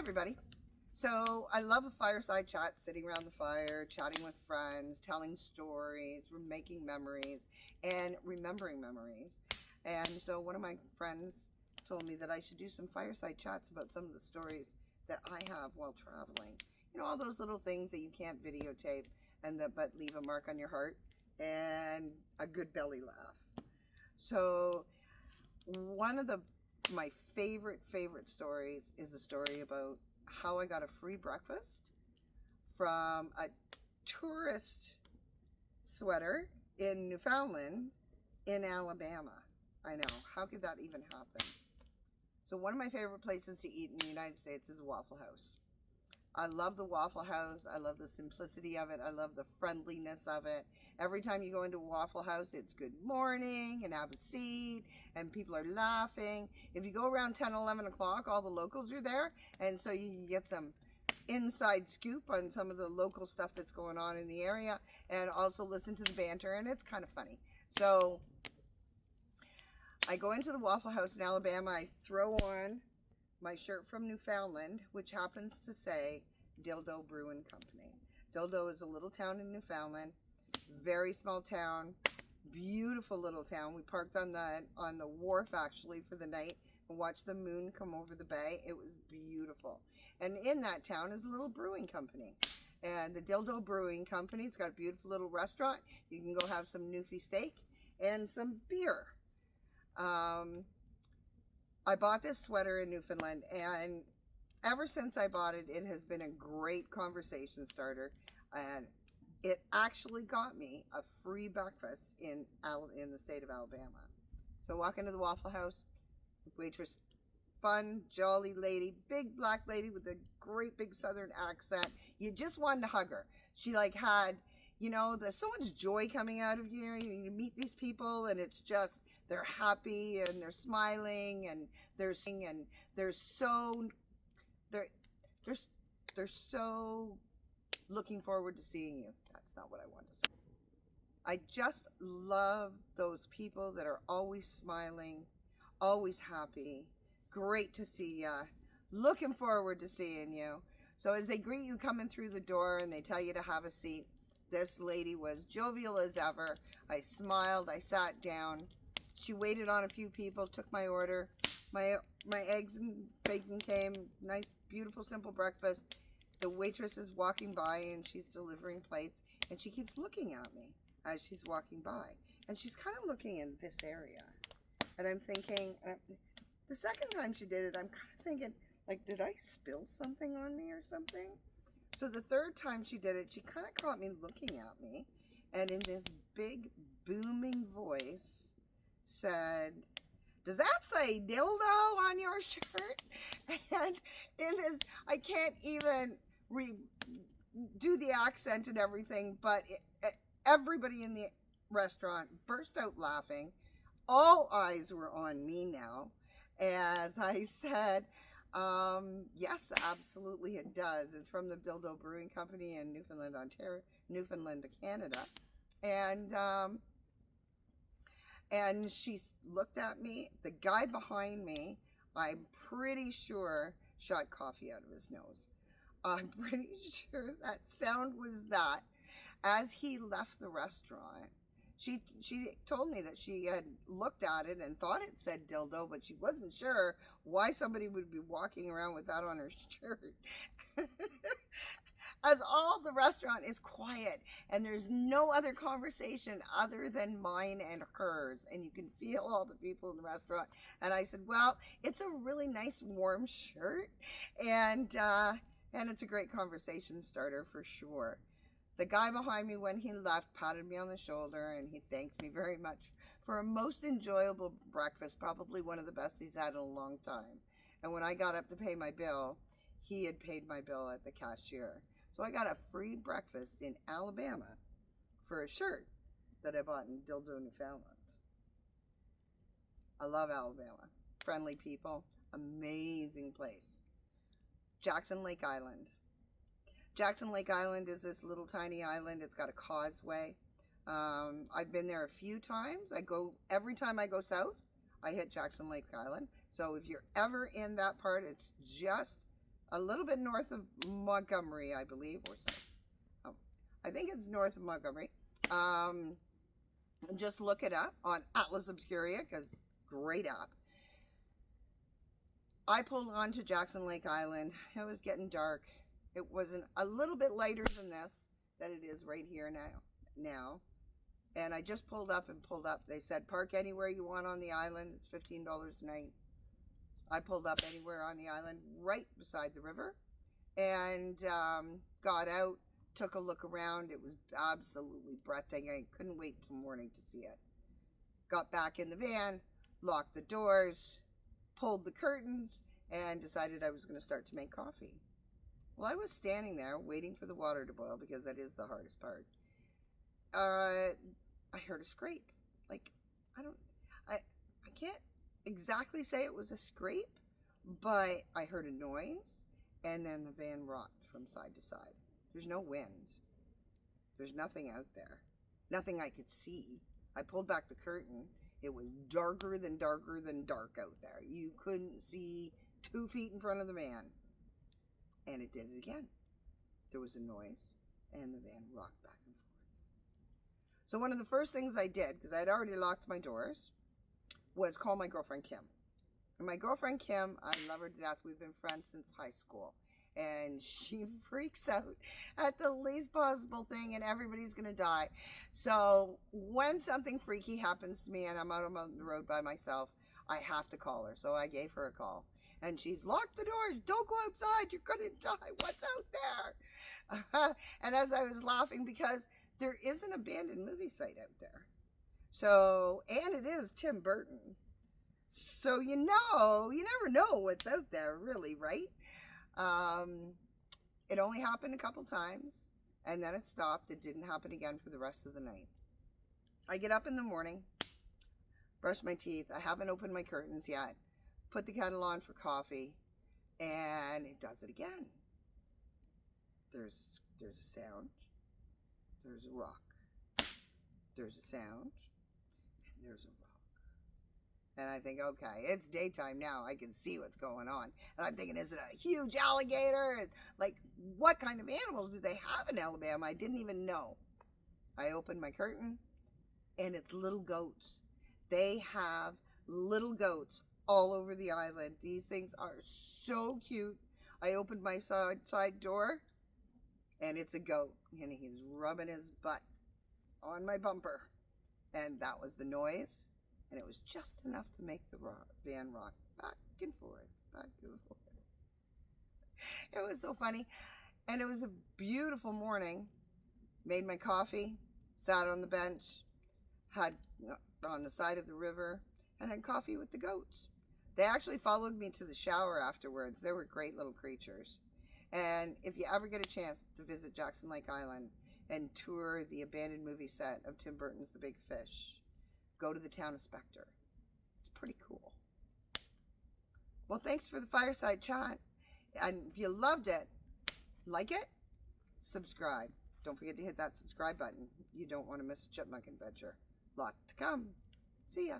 everybody. So I love a fireside chat, sitting around the fire, chatting with friends, telling stories, making memories, and remembering memories. And so one of my friends told me that I should do some fireside chats about some of the stories that I have while traveling. You know, all those little things that you can't videotape but leave a mark on your heart and a good belly laugh. So one of my favorite stories is a story about how I got a free breakfast from a tourist sweater in Newfoundland in Alabama. I know, how could that even happen? So one of my favorite places to eat in the United States is a Waffle House. I love the Waffle House. I love the simplicity of it. I love the friendliness of it. Every time you go into a Waffle House, it's good morning and have a seat and people are laughing. If you go around 10, 11 o'clock, all the locals are there. And so you can get some inside scoop on some of the local stuff that's going on in the area and also listen to the banter, and it's kind of funny. So I go into the Waffle House in Alabama. I throw on my shirt from Newfoundland, which happens to say Dildo Brewing Company. Dildo is a little town in Newfoundland, very small town, beautiful little town. We parked on the wharf actually for the night and watched the moon come over the bay. It was beautiful. And in that town is a little brewing company. And the Dildo Brewing Company, it's got a beautiful little restaurant. You can go have some Newfie steak and some beer. I bought this sweater in Newfoundland, and ever since I bought it, it has been a great conversation starter, and it actually got me a free breakfast in the state of Alabama. So I walk into the Waffle House, waitress, fun, jolly lady, big black lady with a great big southern accent. You just wanted to hug her. She had, there's so much joy coming out of you. You meet these people, and it's just, they're happy and they're smiling and they're so looking forward to seeing you. That's not what I want to say. I just love those people that are always smiling, always happy. Great to see you. Looking forward to seeing you. So as they greet you coming through the door and they tell you to have a seat, this lady was jovial as ever. I smiled, I sat down. She waited on a few people, took my order. My eggs and bacon came. Nice, beautiful, simple breakfast. The waitress is walking by and she's delivering plates. And she keeps looking at me as she's walking by. And she's kind of looking in this area. And I'm thinking, the second time she did it, I'm kind of thinking, did I spill something on me or something? So the third time she did it, she kind of caught me looking at me. And in this big, booming voice, said, "Does that say dildo on your shirt?" And it is, I can't even do the accent and everything, but everybody in the restaurant burst out laughing. All eyes were on me now as I said, yes, absolutely it does. It's from the Dildo Brewing Company in Newfoundland, Newfoundland, Canada. And she looked at me. The guy behind me, I'm pretty sure, shot coffee out of his nose. I'm pretty sure that sound was that. As he left the restaurant, she told me that she had looked at it and thought it said dildo, but she wasn't sure why somebody would be walking around with that on her shirt. As all the restaurant is quiet and there's no other conversation other than mine and hers, and you can feel all the people in the restaurant. And I said, well, it's a really nice warm shirt, and it's a great conversation starter for sure. The guy behind me, when he left, patted me on the shoulder and he thanked me very much for a most enjoyable breakfast, probably one of the best he's had in a long time. And when I got up to pay my bill, he had paid my bill at the cashier. So I got a free breakfast in Alabama for a shirt that I bought in Dildo, Newfoundland. I love Alabama. Friendly people, amazing place. Jackson Lake Island. Jackson Lake Island is this little tiny island. It's got a causeway. I've been there a few times. Every time I go south, I hit Jackson Lake Island. So if you're ever in that part, it's just a little bit north of Montgomery, I believe, or so. Oh, I think it's north of Montgomery. Just look it up on Atlas Obscuria, because great app. I pulled onto Jackson Lake Island. It was getting dark. It wasn't a little bit lighter than this, that it is right here now. And I just pulled up. They said, park anywhere you want on the island. It's $15 a night. I pulled up anywhere on the island, right beside the river, and got out, took a look around. It was absolutely breathtaking. I couldn't wait till morning to see it. Got back in the van, locked the doors, pulled the curtains, and decided I was going to start to make coffee. Well, I was standing there waiting for the water to boil, because that is the hardest part. I heard a scrape. Like, I can't exactly say it was a scrape, but I heard a noise, and then the van rocked from side to side. There's no wind. There's nothing out there. Nothing I could see. I pulled back the curtain. It was darker than dark out there. You couldn't see 2 feet in front of the van. And it did it again. There was a noise, and the van rocked back and forth. So one of the first things I did, because I had already locked my doors, was call my girlfriend Kim. And my girlfriend Kim, I love her to death. We've been friends since high school. And she freaks out at the least possible thing, and everybody's going to die. So when something freaky happens to me and I'm out on the road by myself, I have to call her. So I gave her a call. And she's, lock the doors. Don't go outside. You're going to die. What's out there? And as I was laughing, because there is an abandoned movie site out there. So, and it is Tim Burton. So, you never know what's out there, really, right? It only happened a couple times, and then it stopped. It didn't happen again for the rest of the night. I get up in the morning, brush my teeth. I haven't opened my curtains yet. Put the kettle on for coffee, and it does it again. There's a sound. There's a rock. There's a sound. And there's a rock. And I think, okay, it's daytime now. I can see what's going on. And I'm thinking, is it a huge alligator? Like, what kind of animals do they have in Alabama? I didn't even know. I opened my curtain, and it's little goats. They have little goats all over the island. These things are so cute. I opened my side door, and it's a goat. And he's rubbing his butt on my bumper. And that was the noise. And it was just enough to make the van rock back and forth, back and forth. It was so funny. And it was a beautiful morning. Made my coffee, sat on the bench, had on the side of the river, and had coffee with the goats. They actually followed me to the shower afterwards. They were great little creatures. And if you ever get a chance to visit Jackson Lake Island and tour the abandoned movie set of Tim Burton's The Big Fish, go to the town of Spectre. It's pretty cool. Well, thanks for the fireside chat. And if you loved it, like it, subscribe. Don't forget to hit that subscribe button. You don't want to miss a chipmunk adventure. Lot to come. See ya.